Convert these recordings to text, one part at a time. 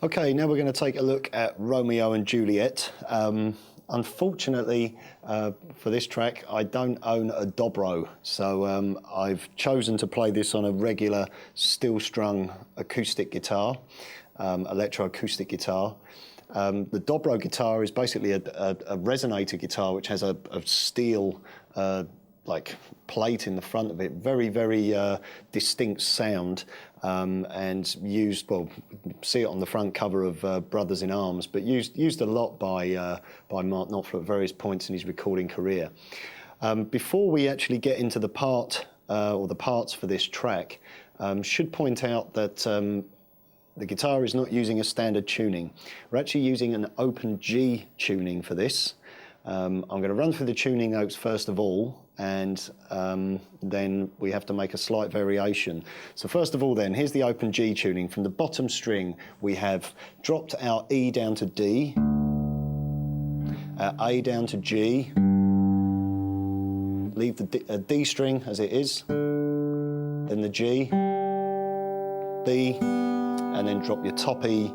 Okay, now we're going to take a look at Romeo and Juliet. Unfortunately, for this track, I don't own a dobro, so I've chosen to play this on a regular steel-strung acoustic guitar, electroacoustic guitar. The dobro guitar is basically a resonator guitar which has a steel like plate in the front of it, very distinct sound, and used, well, see it on the front cover of Brothers in Arms, but used a lot by Mark Knopfler at various points in his recording career. Before we actually get into the part or the parts for this track, should point out that the guitar is not using a standard tuning. We're actually using an open G tuning for this. I'm going to run through the tuning notes first of all, and then we have to make a slight variation. So first of all then, here's the open G tuning. From the bottom string, we have dropped our E down to D, our A down to G, leave the D string as it is, then the G, B, and then drop your top E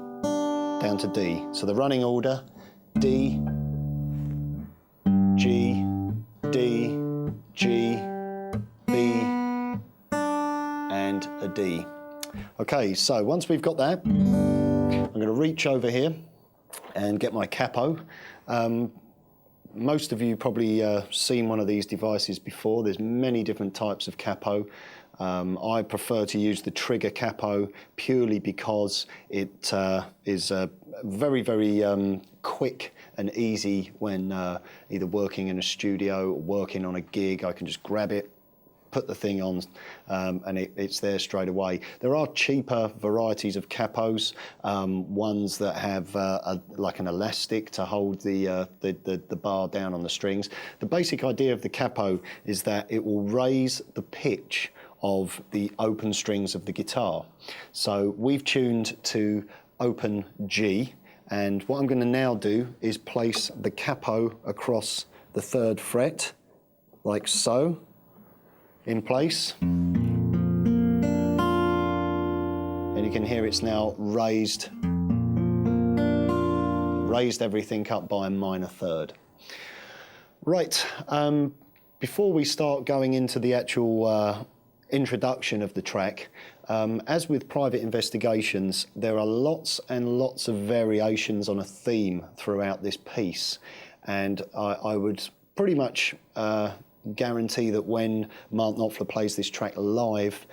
down to D. So the running order, D, G, D, G, B, and a D. Okay, so once we've got that, I'm going to reach over here and get my capo. Most of you probably seen one of these devices before. There's many different types of capo. I prefer to use the trigger capo purely because it is very quick and easy when either working in a studio or working on a gig. I can just grab it, put the thing on, and it's there straight away. There are cheaper varieties of capos, ones that have like an elastic to hold the bar down on the strings. The basic idea of the capo is that it will raise the pitch of the open strings of the guitar. So we've tuned to open G, and what I'm going to now do is place the capo across the 3rd fret, like so, in place. And you can hear it's now raised everything up by a minor 3rd. Right, before we start going into the actual introduction of the track, as with Private Investigations, there are lots and lots of variations on a theme throughout this piece, and I would pretty much guarantee that when Mark Knopfler plays this track live,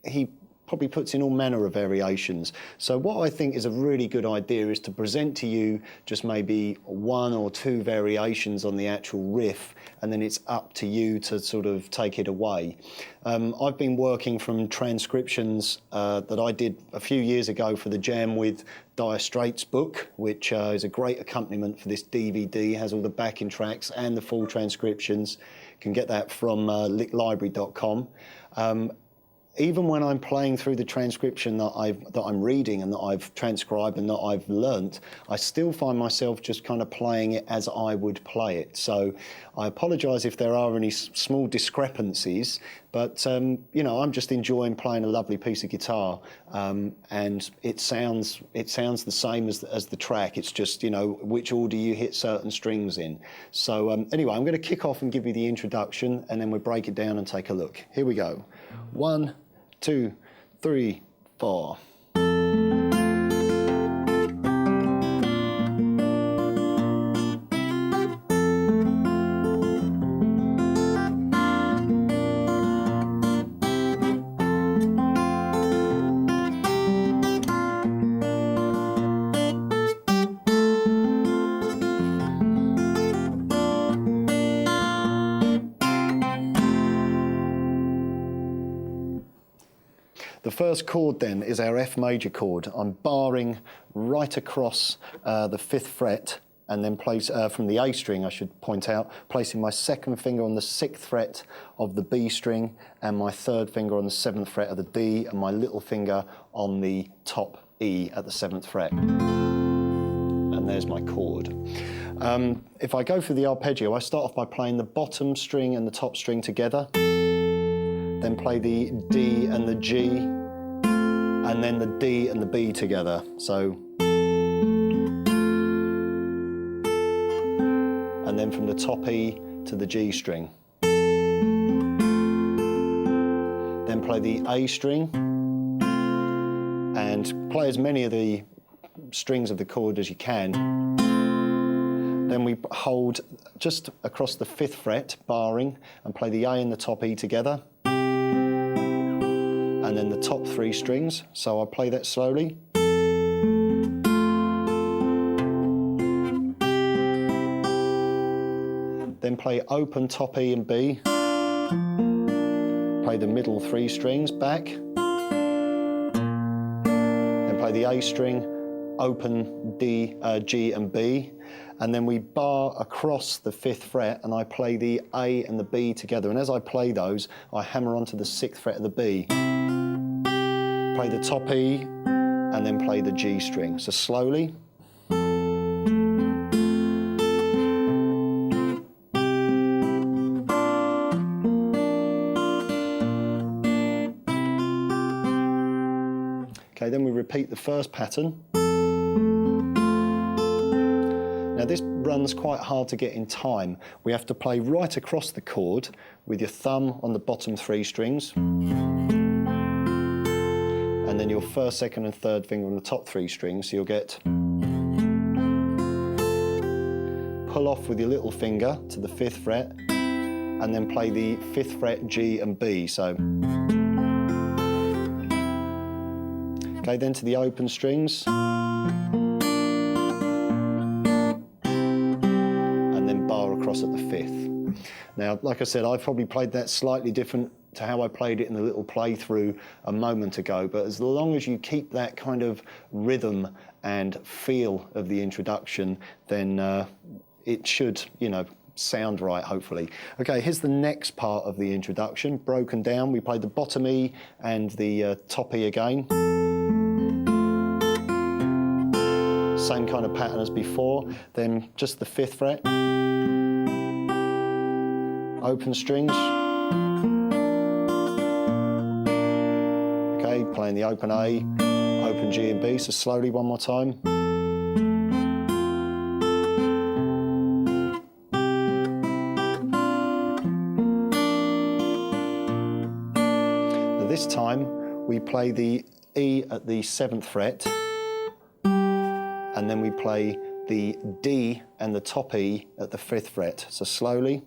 he probably puts in all manner of variations. So what I think is a really good idea is to present to you just maybe 1 or 2 variations on the actual riff, and then it's up to you to sort of take it away. I've been working from transcriptions that I did a few years ago for the Jam with Dire Straits book, which is a great accompaniment for this DVD, has all the backing tracks and the full transcriptions. You can get that from licklibrary.com. Even when I'm playing through the transcription that I'm reading and that I've transcribed and that I've learnt, I still find myself just kind of playing it as I would play it. So I apologise if there are any small discrepancies, but you know, I'm just enjoying playing a lovely piece of guitar, and it sounds the same as the track. It's just, you know, which order you hit certain strings in. So anyway, I'm going to kick off and give you the introduction, and then we'll break it down and take a look. Here we go. 1, 2, 3, 4. The first chord then is our F major chord. I'm barring right across the 5th fret, and then place from the A string, I should point out, placing my 2nd finger on the 6th fret of the B string and my 3rd finger on the 7th fret of the D, and my little finger on the top E at the 7th fret. And there's my chord. If I go for the arpeggio, I start off by playing the bottom string and the top string together, then play the D and the G, and then the D and the B together. So, and then from the top E to the G string. Then play the A string and play as many of the strings of the chord as you can. Then we hold just across the 5th fret, barring, and play the A and the top E together. And then the top 3 strings, so I'll play that slowly. Then play open top E and B. Play the middle 3 strings back. Then play the A string, open D, G and B. And then we bar across the 5th fret and I play the A and the B together. And as I play those, I hammer onto the 6th fret of the B. Play the top E and then play the G string. So slowly. Okay, then we repeat the first pattern. Now this run's quite hard to get in time. We have to play right across the chord with your thumb on the bottom 3 strings, and then your 1st, 2nd and 3rd finger on the top 3 strings. So you'll get pull off with your little finger to the 5th fret, and then play the 5th fret G and B. So, okay, then to the open strings. Across at the 5th. Now, like I said, I've probably played that slightly different to how I played it in the little playthrough a moment ago, but as long as you keep that kind of rhythm and feel of the introduction, then it should, sound right, hopefully. Okay, here's the next part of the introduction, broken down. We played the bottom E and the top E again. Same kind of pattern as before, then just the 5th fret. Open strings. Okay, playing the open A, open G and B, so slowly one more time. Now this time we play the E at the 7th fret, and then we play the D and the top E at the 5th fret, so slowly.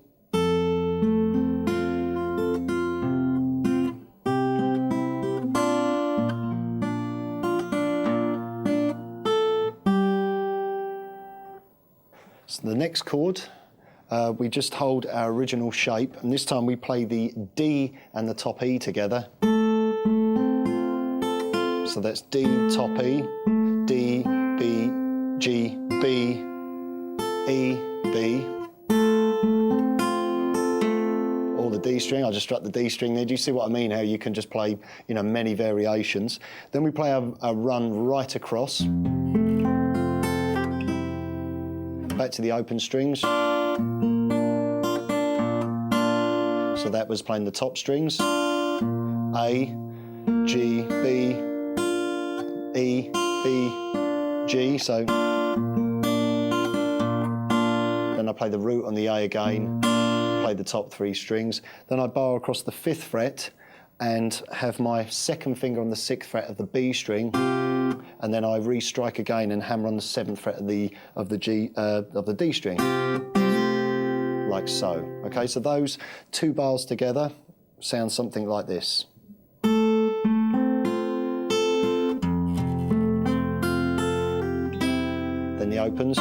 So the next chord, we just hold our original shape, and this time we play the D and the top E together. So that's D, top E, D, B, G, B, E, B. Or the D string, I just struck the D string there. Do you see what I mean? How you can just play, many variations. Then we play a run right across. Back to the open strings. So that was playing the top strings. A, G, B, E, B, G. So then I play the root on the A again, play the top 3 strings. Then I bar across the 5th fret and have my 2nd finger on the 6th fret of the B string, and then I re-strike again and hammer on the 7th fret of the D string, like so. Okay, so those 2 bars together sound something like this. Then the opens.